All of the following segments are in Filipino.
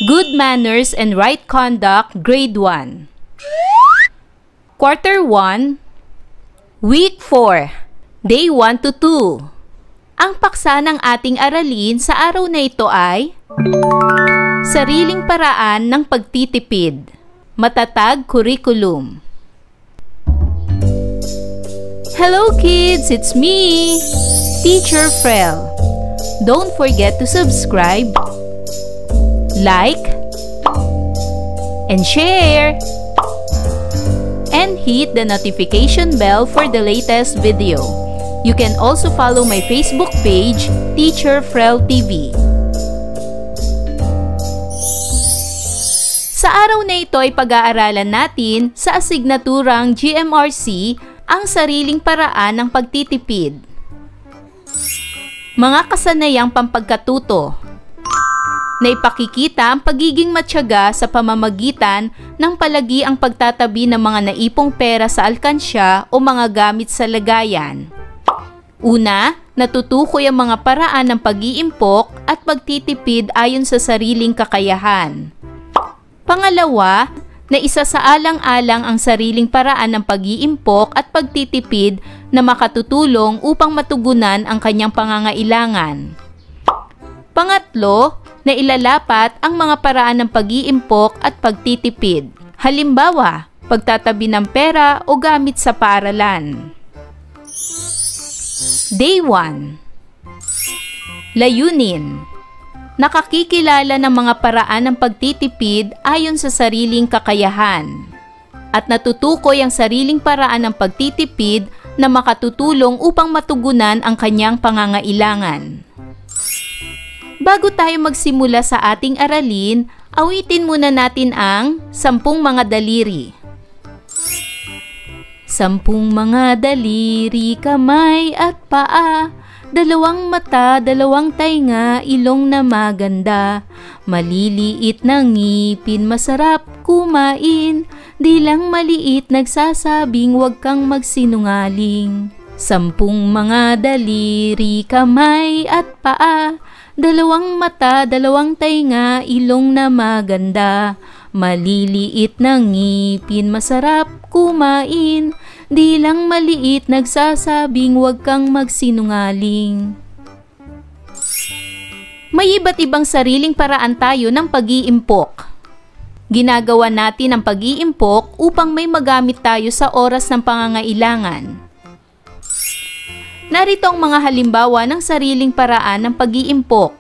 Good Manners and Right Conduct, Grade 1. Quarter 1, Week 4, Day 1 to 2. Ang paksa ng ating aralin sa araw na ito ay Sariling Paraan ng Pagtitipid, Matatag Curriculum. Hello kids, it's me, Teacher Frel. Don't forget to subscribe, like, and share, and hit the notification bell for the latest video. You can also follow my Facebook page, Teacher Frel TV. Sa araw na ito ay pag-aaralan natin sa asignaturang GMRC ang sariling paraan ng pagtitipid. Mga kasanayang pampagkatuto na ipakikita ang pagiging matyaga sa pamamagitan ng palagiang pagtatabi ng mga naipong pera sa alkansya o mga gamit sa lagayan. Una, natutukoy ang mga paraan ng pag-iimpok at pagtitipid ayon sa sariling kakayahan. Pangalawa, na isasaalang-alang ang sariling paraan ng pag-iimpok at pagtitipid na makatutulong upang matugunan ang kanyang pangangailangan. Pangatlo, na ilalapat ang mga paraan ng pag-iimpok at pagtitipid. Halimbawa, pagtatabi ng pera o gamit sa paaralan. Day 1. Layunin. Nakakikilala ng mga paraan ng pagtitipid ayon sa sariling kakayahan. At natutukoy ang sariling paraan ng pagtitipid na makatutulong upang matugunan ang kanyang pangangailangan. Bago tayo magsimula sa ating aralin, awitin muna natin ang 10 mga daliri. 10 mga daliri, kamay at paa, 2 mata, 2 tainga, ilong na maganda, maliliit na ngipin, masarap kumain, di lang maliit nagsasabing huwag kang magsinungaling. 10 mga daliri, kamay at paa, 2 mata, 2 tainga, ilong na maganda, maliliit na ngipin, masarap kumain, di lang maliit nagsasabing huwag kang magsinungaling. May iba't ibang sariling paraan tayo ng pag-iimpok. Ginagawa natin ang pag-iimpok upang may magamit tayo sa oras ng pangangailangan. Narito ang mga halimbawa ng sariling paraan ng pag-iimpok.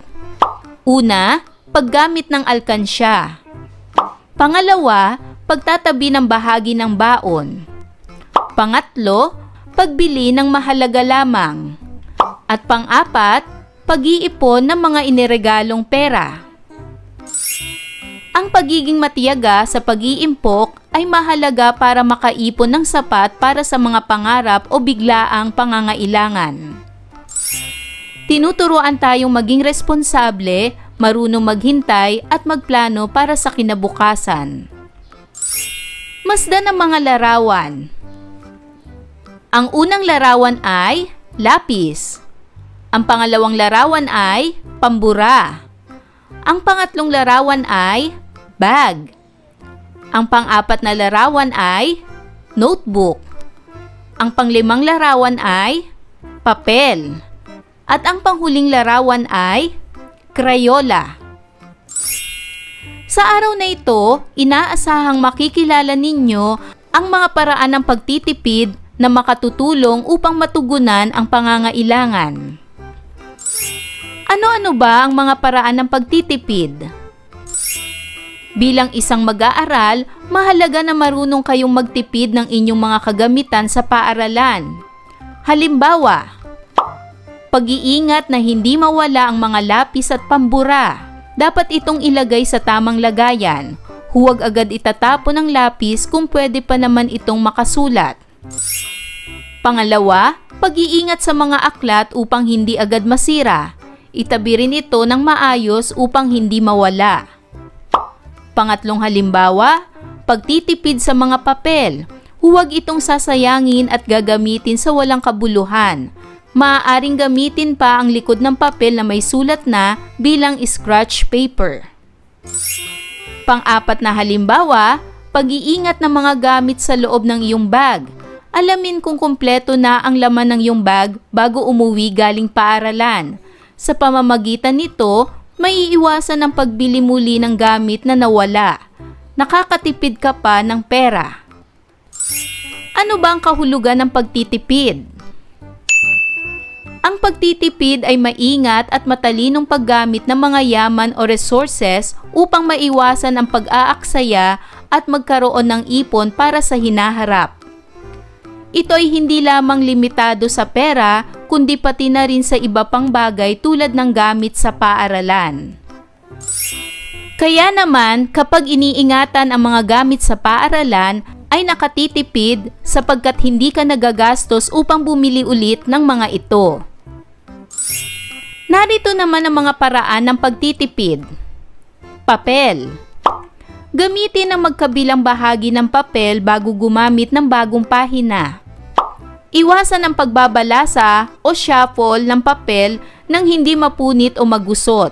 Una, paggamit ng alkansya. Pangalawa, pagtatabi ng bahagi ng baon. Pangatlo, pagbili ng mahalaga lamang. At pang-apat, pag-iipon ng mga iniregalong pera. Ang pagiging matiyaga sa pag-iimpok ay mahalaga para makaipon ng sapat para sa mga pangarap o biglaang pangangailangan. Tinuturuan tayong maging responsable, marunong maghintay at magplano para sa kinabukasan. Masdan ang mga larawan. Ang unang larawan ay lapis. Ang pangalawang larawan ay pambura. Ang pangatlong larawan ay bag. Ang pang-apat na larawan ay notebook. Ang panglimang larawan ay papel. At ang panghuling larawan ay krayola. Sa araw na ito, inaasahang makikilala ninyo ang mga paraan ng pagtitipid na makatutulong upang matugunan ang pangangailangan. Ano-ano ba ang mga paraan ng pagtitipid? Bilang isang mag-aaral, mahalaga na marunong kayong magtipid ng inyong mga kagamitan sa paaralan. Halimbawa, pag-iingat na hindi mawala ang mga lapis at pambura. Dapat itong ilagay sa tamang lagayan. Huwag agad itatapon ang lapis kung pwede pa naman itong makasulat. Pangalawa, pag-iingat sa mga aklat upang hindi agad masira. Itabi rin ito ng maayos upang hindi mawala. Pangatlong halimbawa, pagtitipid sa mga papel. Huwag itong sasayangin at gagamitin sa walang kabuluhan. Maaaring gamitin pa ang likod ng papel na may sulat na bilang scratch paper. Pang-apat na halimbawa, pag-iingat ng mga gamit sa loob ng iyong bag. Alamin kung kumpleto na ang laman ng iyong bag bago umuwi galing paaralan. Sa pamamagitan nito, maiiwasan ang pagbili muli ng gamit na nawala. Nakakatipid ka pa ng pera. Ano ba ang kahulugan ng pagtitipid? Ang pagtitipid ay maingat at matalinong paggamit ng mga yaman o resources upang maiwasan ang pag-aaksaya at magkaroon ng ipon para sa hinaharap. Ito ay hindi lamang limitado sa pera, kundi pati na rin sa iba pang bagay tulad ng gamit sa paaralan. Kaya naman, kapag iniingatan ang mga gamit sa paaralan, ay nakatitipid sapagkat hindi ka nagagastos upang bumili ulit ng mga ito. Narito naman ang mga paraan ng pagtitipid. Papel. Gamitin ang magkabilang bahagi ng papel bago gumamit ng bagong pahina. Iwasan ang pagbabalasa o shuffle ng papel nang hindi mapunit o magusot.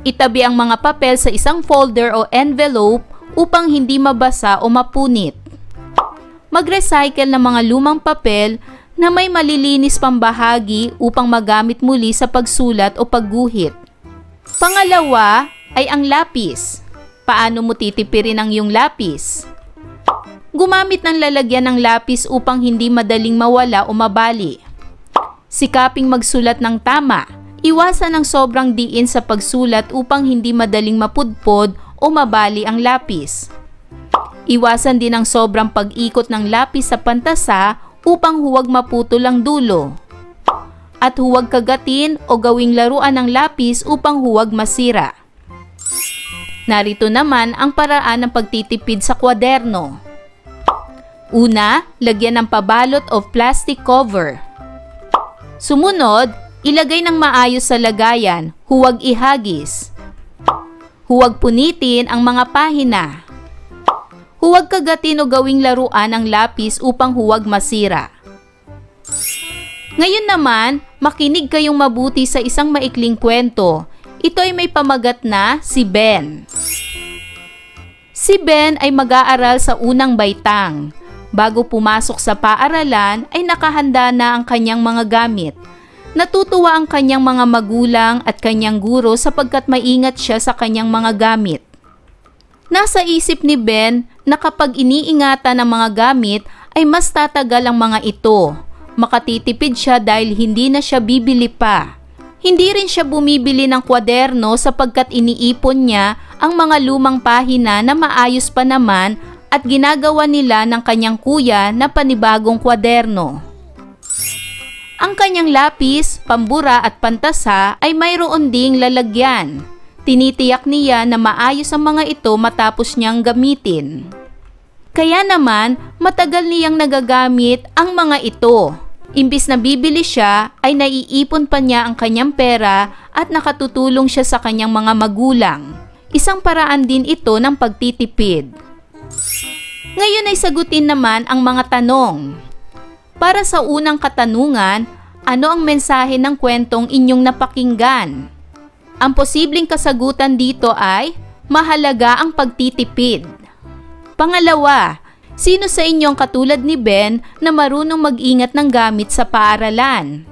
Itabi ang mga papel sa isang folder o envelope upang hindi mabasa o mapunit. Mag-recycle ng mga lumang papel na may malilinis pang bahagi upang magamit muli sa pagsulat o pagguhit. Pangalawa ay ang lapis. Paano mo titipirin ang iyong lapis? Gumamit ng lalagyan ng lapis upang hindi madaling mawala o mabali. Sikaping magsulat ng tama. Iwasan ang sobrang diin sa pagsulat upang hindi madaling mapudpod o mabali ang lapis. Iwasan din ang sobrang pag-ikot ng lapis sa pantasa upang huwag maputol ang dulo. At huwag kagatin o gawing laruan ng lapis upang huwag masira. Narito naman ang paraan ng pagtitipid sa kwaderno. Una, lagyan ng pabalot o plastic cover. Sumunod, ilagay ng maayos sa lagayan, huwag ihagis. Huwag punitin ang mga pahina. Huwag kagatin o gawing laruan ang lapis upang huwag masira. Ngayon naman, makinig kayong mabuti sa isang maikling kwento. Ito ay may pamagat na si Ben. Si Ben ay mag-aaral sa unang baitang. Bago pumasok sa paaralan ay nakahanda na ang kanyang mga gamit. Natutuwa ang kanyang mga magulang at kanyang guro sapagkat maingat siya sa kanyang mga gamit. Nasa isip ni Ben na kapag iniingatan ang mga gamit ay mas tatagal ang mga ito. Makatitipid siya dahil hindi na siya bibili pa. Hindi rin siya bumibili ng kwaderno sapagkat iniipon niya ang mga lumang pahina na maayos pa naman at ginagawa nila ng kanyang kuya na panibagong kwaderno. Ang kanyang lapis, pambura at pantasa ay mayroon ding lalagyan. Tinitiyak niya na maayos ang mga ito matapos niyang gamitin. Kaya naman, matagal niyang nagagamit ang mga ito. Imbis na bibili siya, ay naiipon pa niya ang kanyang pera at nakatutulong siya sa kanyang mga magulang. Isang paraan din ito ng pagtitipid. Ngayon ay sagutin naman ang mga tanong. Para sa unang katanungan, ano ang mensahe ng kwentong inyong napakinggan? Ang posibleng kasagutan dito ay mahalaga ang pagtitipid. Pangalawa, sino sa inyo ang katulad ni Ben na marunong mag-ingat ng gamit sa paaralan?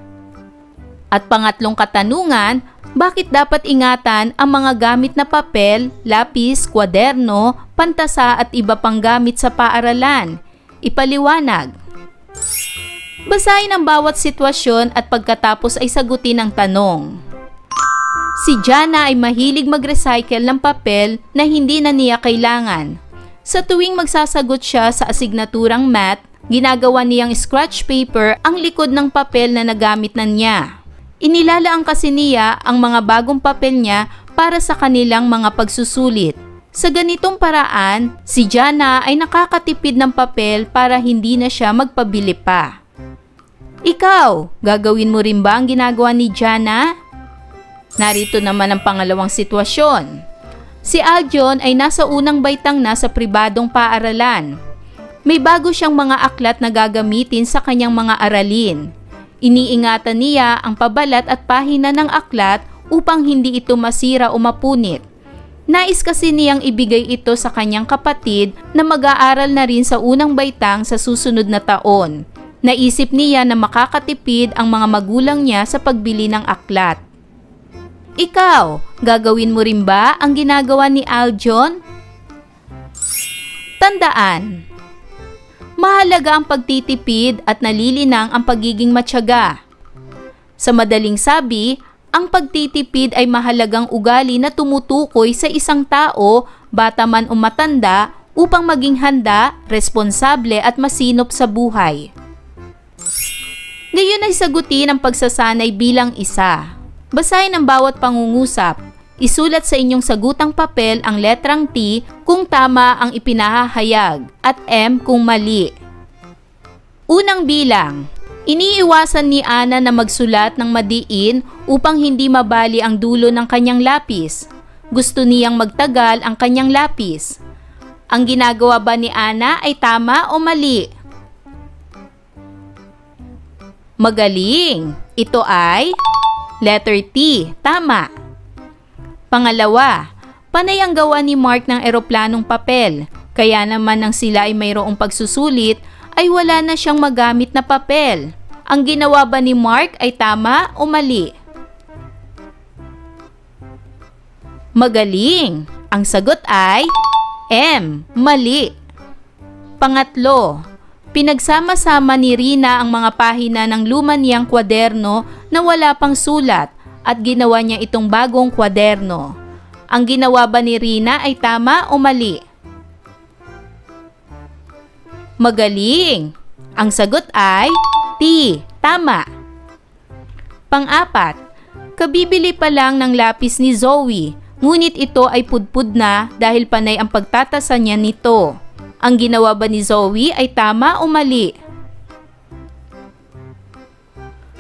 At pangatlong katanungan, bakit dapat ingatan ang mga gamit na papel, lapis, kwaderno, pantasa at iba pang gamit sa paaralan? Ipaliwanag. Basahin ang bawat sitwasyon at pagkatapos ay sagutin ang tanong. Si Jana ay mahilig mag-recycle ng papel na hindi na niya kailangan. Sa tuwing magsasagot siya sa asignaturang math, ginagawa niyang scratch paper ang likod ng papel na nagamit na niya. Inilalaan kasi niya ang mga bagong papel niya para sa kanilang mga pagsusulit. Sa ganitong paraan, si Jana ay nakakatipid ng papel para hindi na siya magpabili pa. Ikaw, gagawin mo rin ba ang ginagawa ni Jana? Narito naman ang pangalawang sitwasyon. Si Aljon ay nasa unang baitang na sa pribadong paaralan. May bago siyang mga aklat na gagamitin sa kanyang mga aralin. Iniingatan niya ang pabalat at pahina ng aklat upang hindi ito masira o mapunit. Nais kasi niyang ibigay ito sa kanyang kapatid na mag-aaral na rin sa unang baitang sa susunod na taon. Naisip niya na makakatipid ang mga magulang niya sa pagbili ng aklat. Ikaw, gagawin mo rin ba ang ginagawa ni Aljon? Tandaan, mahalaga ang pagtitipid at nalilinang ang pagiging matyaga. Sa madaling sabi, ang pagtitipid ay mahalagang ugali na tumutukoy sa isang tao, bata man o matanda, upang maging handa, responsable at masinop sa buhay. Ngayon ay sagutin ang pagsasanay bilang isa. Basahin ang bawat pangungusap. Isulat sa inyong sagutang papel ang letrang T kung tama ang ipinahahayag at M kung mali. Unang bilang. Iniiwasan ni Ana na magsulat ng madiin upang hindi mabali ang dulo ng kanyang lapis. Gusto niyang magtagal ang kanyang lapis. Ang ginagawa ba ni Ana ay tama o mali? Magaling! Ito ay letter T, tama. Pangalawa, panay ang gawa ni Mark ng eroplanong papel. Kaya naman nang sila ay mayroong pagsusulit, ay wala na siyang magamit na papel. Ang ginawa ba ni Mark ay tama o mali? Magaling! Ang sagot ay M, mali. Pangatlo, pinagsama-sama ni Rina ang mga pahina ng luma niyang kwaderno na wala pang sulat at ginawa niya itong bagong kwaderno. Ang ginawa ba ni Rina ay tama o mali? Magaling! Ang sagot ay T, tama. Pang-apat, kabibili pa lang ng lapis ni Zoe, ngunit ito ay pudpud na dahil panay ang pagtatasa niya nito. Ang ginawa ba ni Zoe ay tama o mali?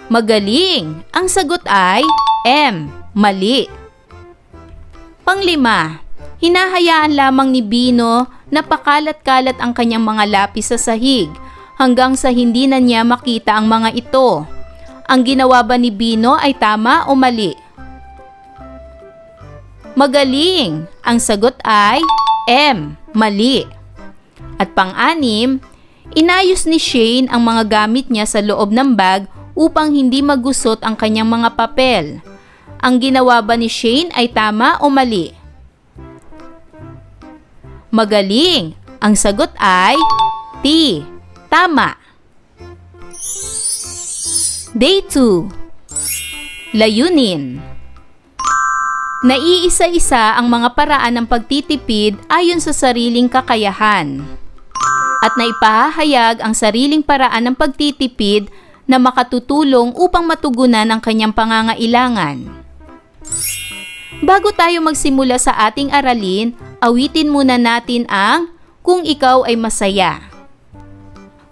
Magaling! Ang sagot ay M, mali. Panglima, hinahayaan lamang ni Bino na pakalat-kalat ang kanyang mga lapis sa sahig hanggang sa hindi na niya makita ang mga ito. Ang ginawa ba ni Bino ay tama o mali? Magaling! Ang sagot ay M, mali. At pang-anim, inayos ni Shane ang mga gamit niya sa loob ng bag upang hindi magusot ang kanyang mga papel. Ang ginawa ba ni Shane ay tama o mali? Magaling! Ang sagot ay T, tama. Day 2. Layunin. Naiisa-isa ang mga paraan ng pagtitipid ayon sa sariling kakayahan. At naipahahayag ang sariling paraan ng pagtitipid na makatutulong upang matugunan ang kanyang pangangailangan. Bago tayo magsimula sa ating aralin, awitin muna natin ang Kung Ikaw ay Masaya.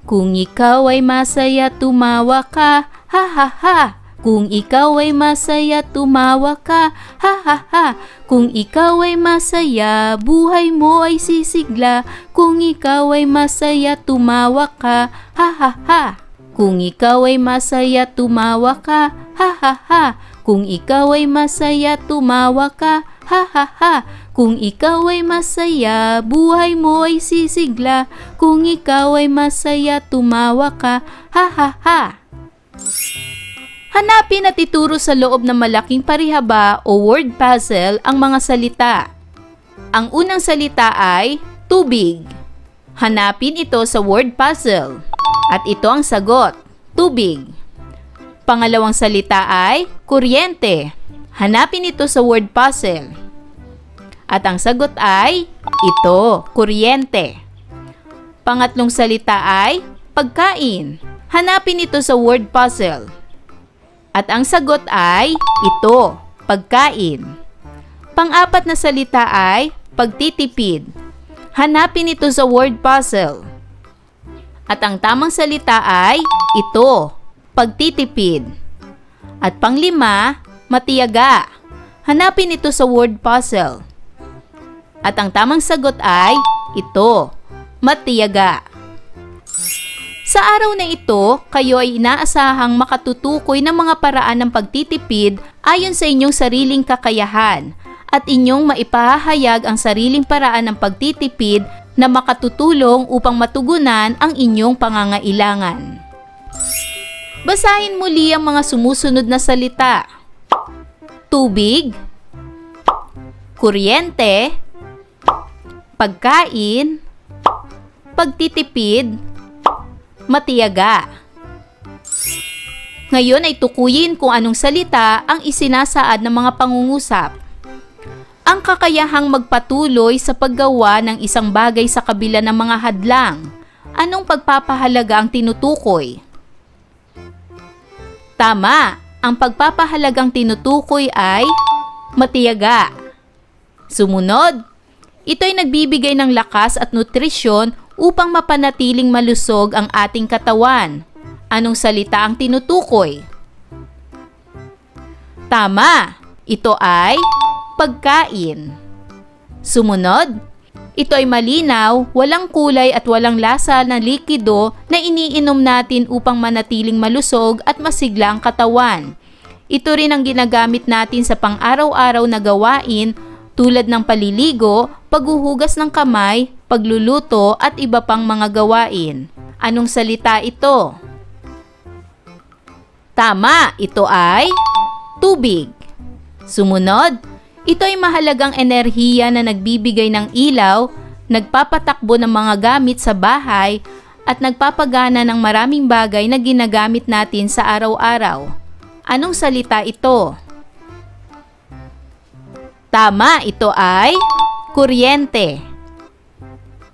Kung ikaw ay masaya, tumawa ka, ha ha ha. Kung ikaw ay masaya, tumawa ka, ha ha ha. Kung ikaw ay masaya, buhay mo ay sisigla. Kung ikaw ay masaya, tumawa ka, ha ha ha. Kung ikaw ay masaya, tumawa ka, ha ha ha. Kung ikaw ay masaya, tumawa ka, ha ha ha. Kung ikaw ay masaya, buhay mo ay sisigla. Kung ikaw ay masaya, tumawa ka, ha ha ha. Hanapin at ituro sa loob ng malaking parihaba o word puzzle ang mga salita. Ang unang salita ay tubig. Hanapin ito sa word puzzle. At ito ang sagot, tubig. Pangalawang salita ay kuryente. Hanapin ito sa word puzzle. At ang sagot ay ito, kuryente. Pangatlong salita ay pagkain. Hanapin ito sa word puzzle. At ang sagot ay ito, pagkain. Pang-apat na salita ay pagtitipid. Hanapin ito sa word puzzle. At ang tamang salita ay ito, pagtitipid. At panglima, matiyaga. Hanapin ito sa word puzzle. At ang tamang sagot ay ito, matiyaga. Sa araw na ito, kayo ay inaasahang makatutukoy ng mga paraan ng pagtitipid ayon sa inyong sariling kakayahan. at inyong maipahayag ang sariling paraan ng pagtitipid na makatutulong upang matugunan ang inyong pangangailangan. Basahin muli ang mga sumusunod na salita. Tubig, kuryente, pagkain, pagtitipid, matiyaga. Ngayon ay tukuyin kung anong salita ang isinasaad ng mga pangungusap. Ang kakayahang magpatuloy sa paggawa ng isang bagay sa kabila ng mga hadlang. Anong pagpapahalaga ang tinutukoy? Tama, ang pagpapahalagang tinutukoy ay matiyaga. Sumunod, ito ay nagbibigay ng lakas at nutrisyon upang mapanatiling malusog ang ating katawan. Anong salita ang tinutukoy? Tama, ito ay pagkain. Sumunod, ito ay malinaw, walang kulay at walang lasa na likido na iniinom natin upang manatiling malusog at masigla ang katawan. Ito rin ang ginagamit natin sa pang-araw-araw na gawain tulad ng paliligo, paghuhugas ng kamay, pagluluto at iba pang mga gawain. Anong salita ito? Tama, ito ay tubig. Sumunod, ito ay mahalagang enerhiya na nagbibigay ng ilaw, nagpapatakbo ng mga gamit sa bahay, at nagpapagana ng maraming bagay na ginagamit natin sa araw-araw. Anong salita ito? Tama, ito ay kuryente.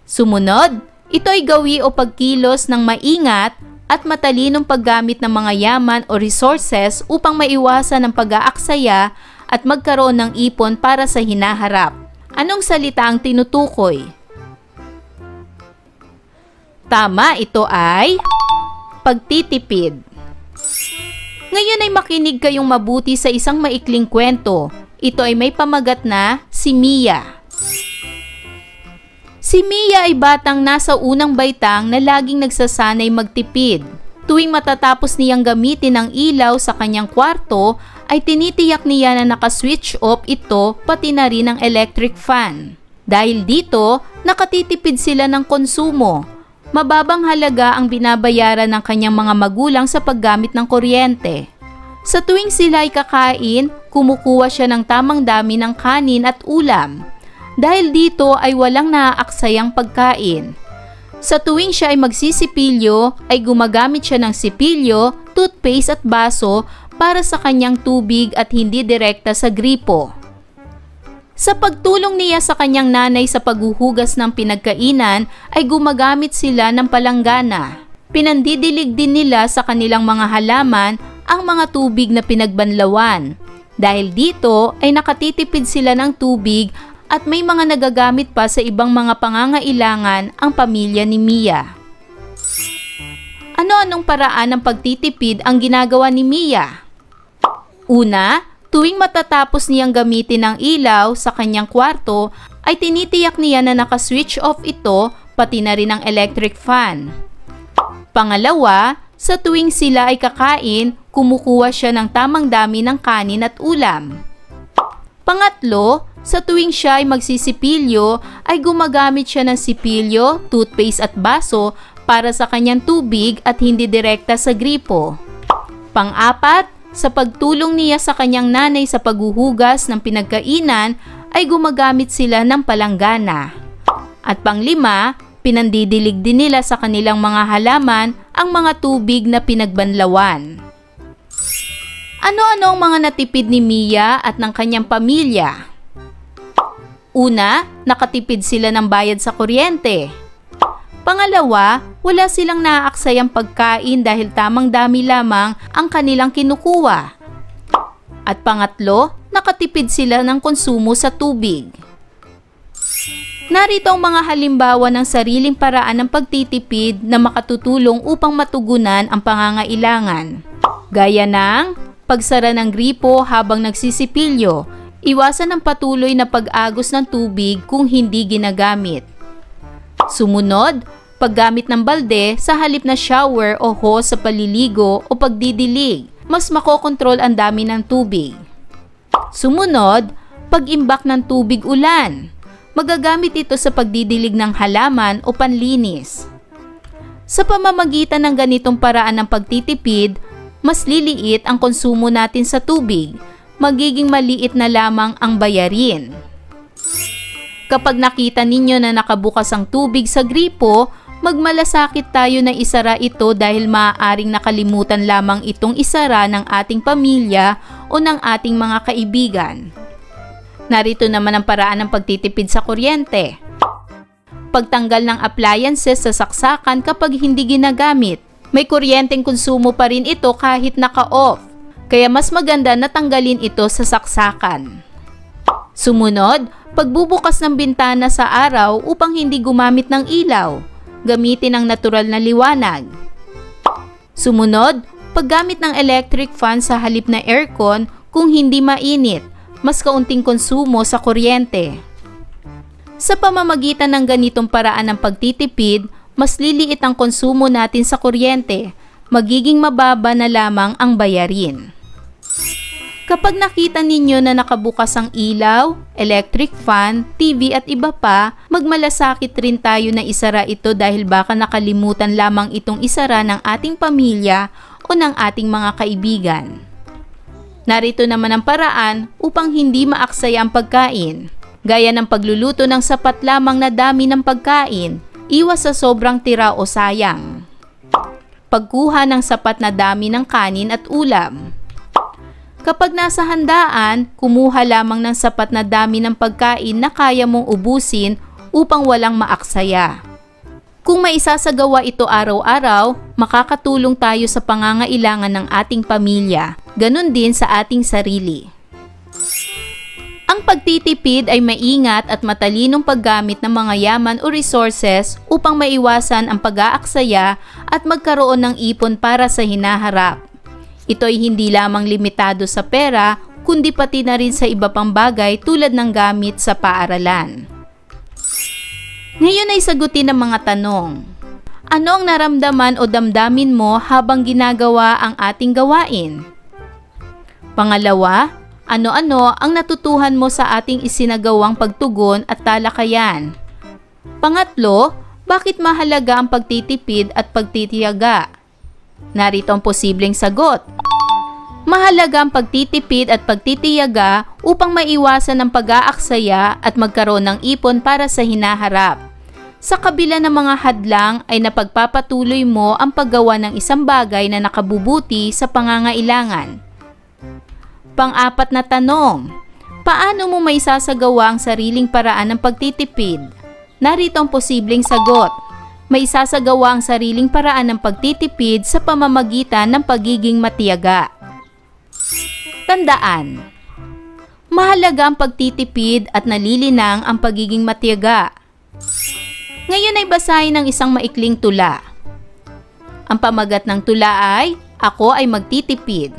Sumunod, ito ay gawi o pagkilos ng maingat at matalinong paggamit ng mga yaman o resources upang maiwasan ang pag-aaksaya at magkaroon ng ipon para sa hinaharap. Anong salita ang tinutukoy? Tama, ito ay pagtitipid. Ngayon ay makinig kayong mabuti sa isang maikling kwento. Ito ay may pamagat na si Mia. Si Mia ay batang nasa unang baitang na laging nagsasanay magtipid. Tuwing matatapos niyang gamitin ang ilaw sa kanyang kwarto, ay tinitiyak niya na naka-switch off ito pati na rin ang electric fan. Dahil dito, nakatitipid sila ng konsumo. Mababang halaga ang binabayaran ng kanyang mga magulang sa paggamit ng kuryente. Sa tuwing sila ay kakain, kumukuha siya ng tamang dami ng kanin at ulam. Dahil dito ay walang naaaksayang pagkain. Sa tuwing siya ay magsisipilyo, ay gumagamit siya ng sipilyo, toothpaste at baso para sa kanyang tubig at hindi direkta sa gripo. Sa pagtulong niya sa kanyang nanay sa paghuhugas ng pinagkainan, ay gumagamit sila ng palanggana. Pinandidilig din nila sa kanilang mga halaman ang mga tubig na pinagbanlawan. Dahil dito ay nakatitipid sila ng tubig at may mga nagagamit pa sa ibang mga pangangailangan ang pamilya ni Mia. Ano-anong paraan ng pagtitipid ang ginagawa ni Mia? Una, tuwing matatapos niyang gamitin ang ilaw sa kanyang kwarto, ay tinitiyak niya na naka-switch off ito pati na rin ang electric fan. Pangalawa, sa tuwing sila ay kakain, kumukuha siya ng tamang dami ng kanin at ulam. Pangatlo, sa tuwing siya ay magsisipilyo, ay gumagamit siya ng sipilyo, toothpaste at baso para sa kanyang tubig at hindi direkta sa gripo. Pang-apat, sa pagtulong niya sa kanyang nanay sa paghuhugas ng pinagkainan, ay gumagamit sila ng palanggana. At pang-lima, pinandidilig din nila sa kanilang mga halaman ang mga tubig na pinagbanlawan. Ano-ano ang mga natipid ni Mia at ng kanyang pamilya? Una, nakatipid sila ng bayad sa kuryente. Pangalawa, wala silang naaaksayang pagkain dahil tamang dami lamang ang kanilang kinukuha. At pangatlo, nakatipid sila ng konsumo sa tubig. Narito ang mga halimbawa ng sariling paraan ng pagtitipid na makatutulong upang matugunan ang pangangailangan. Gaya ng pagsara ng gripo habang nagsisipilyo, iwasan ang patuloy na pag-agos ng tubig kung hindi ginagamit. Sumunod, paggamit ng balde sa halip na shower o hose sa paliligo o pagdidilig, mas makokontrol ang dami ng tubig. Sumunod, pag-imbak ng tubig ulan. Magagamit ito sa pagdidilig ng halaman o panlinis. Sa pamamagitan ng ganitong paraan ng pagtitipid, mas liliit ang konsumo natin sa tubig. Magiging maliit na lamang ang bayarin. Kapag nakita ninyo na nakabukas ang tubig sa gripo, magmalasakit tayo na isara ito dahil maaaring nakalimutan lamang itong isara ng ating pamilya o ng ating mga kaibigan. Narito naman ang paraan ng pagtitipid sa kuryente. Pagtanggal ng appliances sa saksakan kapag hindi ginagamit. May kuryenteng konsumo pa rin ito kahit naka-off, kaya mas maganda na tanggalin ito sa saksakan. Sumunod, pagbubukas ng bintana sa araw upang hindi gumamit ng ilaw. Gamitin ang natural na liwanag. Sumunod, paggamit ng electric fan sa halip na aircon kung hindi mainit, mas kaunting konsumo sa kuryente. Sa pamamagitan ng ganitong paraan ng pagtitipid, mas liliit ang konsumo natin sa kuryente, magiging mababa na lamang ang bayarin. Kapag nakita ninyo na nakabukas ang ilaw, electric fan, TV at iba pa, magmalasakit rin tayo na isara ito dahil baka nakalimutan lamang itong isara ng ating pamilya o ng ating mga kaibigan. Narito naman ang paraan upang hindi maaksaya ang pagkain. Gaya ng pagluluto ng sapat lamang na dami ng pagkain, iwas sa sobrang tira o sayang. Pagkuha ng sapat na dami ng kanin at ulam. Kapag nasa handaan, kumuha lamang ng sapat na dami ng pagkain na kaya mong ubusin upang walang maaksaya. Kung maisasagawa ito araw-araw, makakatulong tayo sa pangangailangan ng ating pamilya, ganun din sa ating sarili. Ang pagtitipid ay maingat at matalinong paggamit ng mga yaman o resources upang maiwasan ang pag-aaksaya at magkaroon ng ipon para sa hinaharap. Ito ay hindi lamang limitado sa pera, kundi pati na rin sa iba pang bagay tulad ng gamit sa paaralan. Ngayon ay sagutin ang mga tanong. Ano ang naramdaman o damdamin mo habang ginagawa ang ating gawain? Pangalawa, ano-ano ang natutuhan mo sa ating isinagawang pagtugon at talakayan? Pangatlo, bakit mahalaga ang pagtitipid at pagtitiyaga? Narito ang posibleng sagot. Mahalaga ang pagtitipid at pagtitiyaga upang maiwasan ang pag-aaksaya at magkaroon ng ipon para sa hinaharap. Sa kabila ng mga hadlang ay napagpapatuloy mo ang paggawa ng isang bagay na nakabubuti sa pangangailangan. Pang-apat na tanong, paano mo maisasagawa ang sariling paraan ng pagtitipid? Narito ang posibleng sagot. Maisasagawa ang sariling paraan ng pagtitipid sa pamamagitan ng pagiging matiyaga. Tandaan, mahalaga ang pagtitipid at nalilinang ang pagiging matiyaga. Ngayon ay basahin ang isang maikling tula. Ang pamagat ng tula ay, Ako ay magtitipid.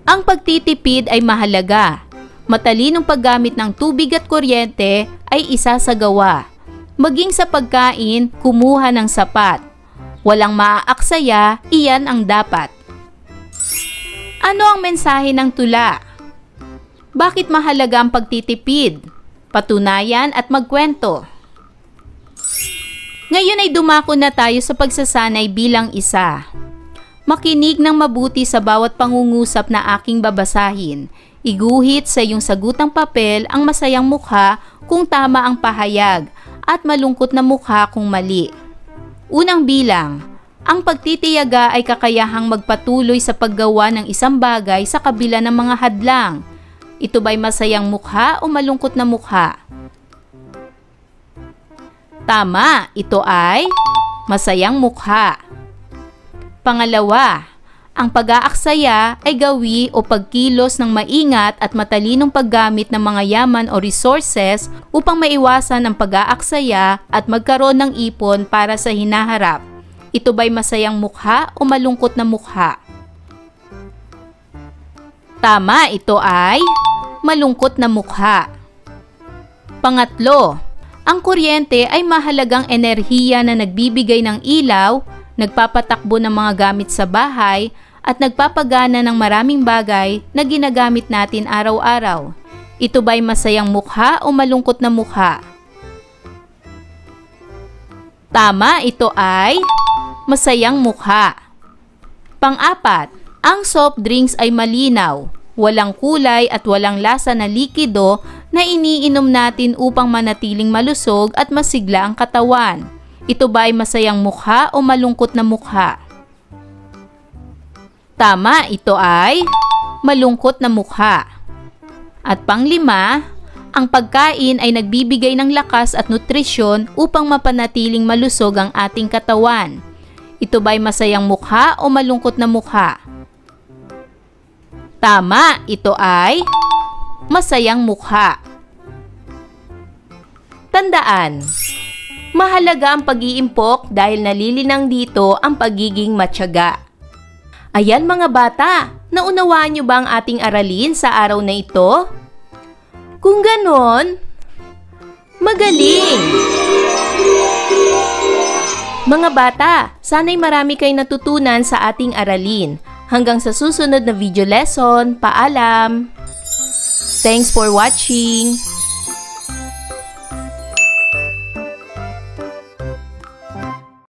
Ang pagtitipid ay mahalaga. Matalinong paggamit ng tubig at kuryente ay isasagawa. Maging sa pagkain, kumuha ng sapat. Walang maaaksaya, iyan ang dapat. Ano ang mensahe ng tula? Bakit mahalaga ang pagtitipid? Patunayan at magkwento. Ngayon ay dumako na tayo sa pagsasanay bilang isa. Makinig ng mabuti sa bawat pangungusap na aking babasahin. Iguhit sa iyong sagutang papel ang masayang mukha kung tama ang pahayag at malungkot na mukha kung mali. Unang bilang, ang pagtitiyaga ay kakayahang magpatuloy sa paggawa ng isang bagay sa kabila ng mga hadlang. Ito ba'y masayang mukha o malungkot na mukha? Tama, ito ay masayang mukha. Pangalawa, ang pag-aaksaya ay gawi o pagkilos ng maingat at matalinong paggamit ng mga yaman o resources upang maiwasan ang pag-aaksaya at magkaroon ng ipon para sa hinaharap. Ito ba'y masayang mukha o malungkot na mukha? Tama, ito ay malungkot na mukha. Pangatlo, ang kuryente ay mahalagang enerhiya na nagbibigay ng ilaw, nagpapatakbo ng mga gamit sa bahay, at nagpapagana ng maraming bagay na ginagamit natin araw-araw. Ito ba'y masayang mukha o malungkot na mukha? Tama, ito ay masayang mukha. Pang-apat, ang soft drinks ay malinaw, walang kulay at walang lasa na likido na iniinom natin upang manatiling malusog at masigla ang katawan. Ito ba ay masayang mukha o malungkot na mukha? Tama, ito ay malungkot na mukha. At pang-lima, ang pagkain ay nagbibigay ng lakas at nutrisyon upang mapanatiling malusog ang ating katawan. Ito ba'y masayang mukha o malungkot na mukha? Tama, ito ay masayang mukha. Tandaan, mahalaga ang pag-iimpok dahil nalilinang dito ang pagiging matyaga. Ayan mga bata, naunawaan niyo ba ang ating aralin sa araw na ito? Kung ganon, magaling! Mga bata, sana'y marami kayong natutunan sa ating aralin. Hanggang sa susunod na video lesson, paalam! Thanks for watching!